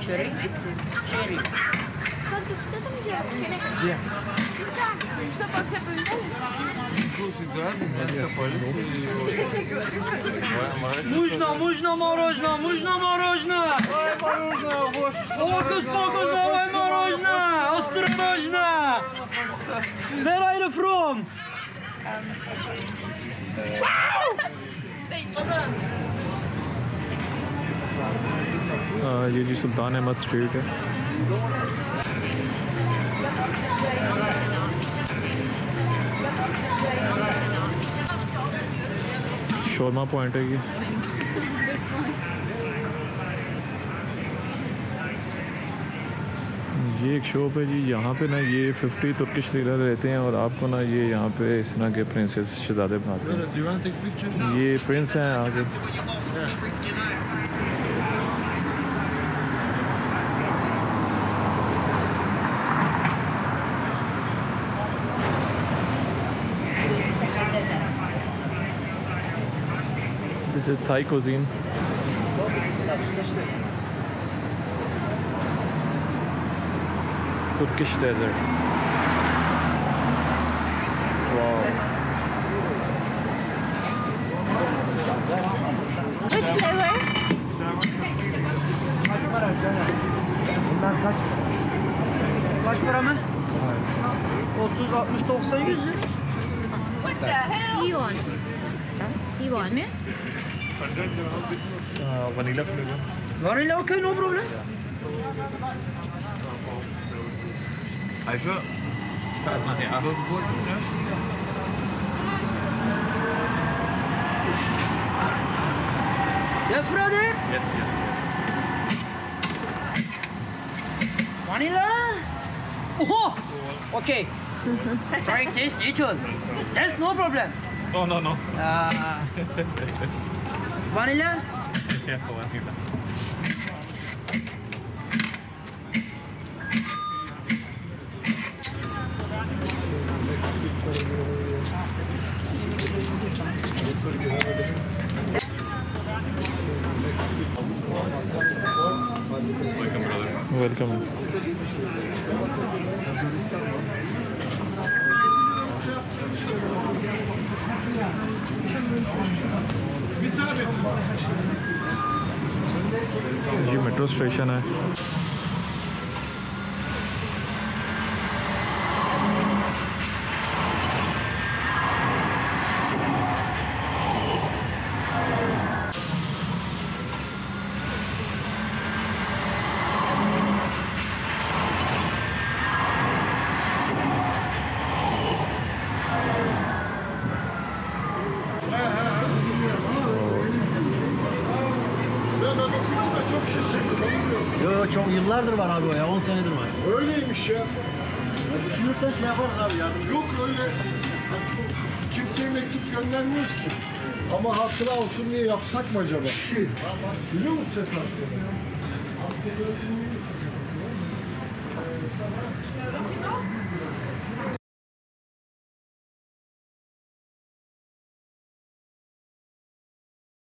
Cherry? This is cherry. Можно, можно мороженое, можно мороженое. Фокус, фокус, давай мороженое. Осторожно. Where are you from? ये जी सुल्तान Ahmad street है। Shawarma point है ये एक शॉप है जी। यहाँ पे ना ये 50 तुर्किश लीरा रहते हैं और आपको ना ये यहाँ पे इस तरह के प्रिंसेस शहजादे बनाते हैं। ये प्रिंस हैं आगे। This is Thai cuisine. Turkish Desert. Wow. Which flavor? Kaç para mı? 30, 60, 90, 100 lira. What the hell? You want? You want me? Vanilla flavor. Vanilla, okay, no problem. Ayşe. Yes, brother. Yes, yes, Vanilla. Oh, okay. Try taste each one. Yes, no problem. yes. No, no. Vanilla. Yeah, vanilla. Welcome, brother. Welcome. ये metro station है। Yo çok yıllardır var abi o ya, 10 senedir var. Öyleymiş ya. Düşünürsen şey yaparız abi ya. Yok öyle. Kimseye mektup göndermiyoruz ki. Ama hatıra olsun diye yapsak mı acaba? Biliyor musun Sefer?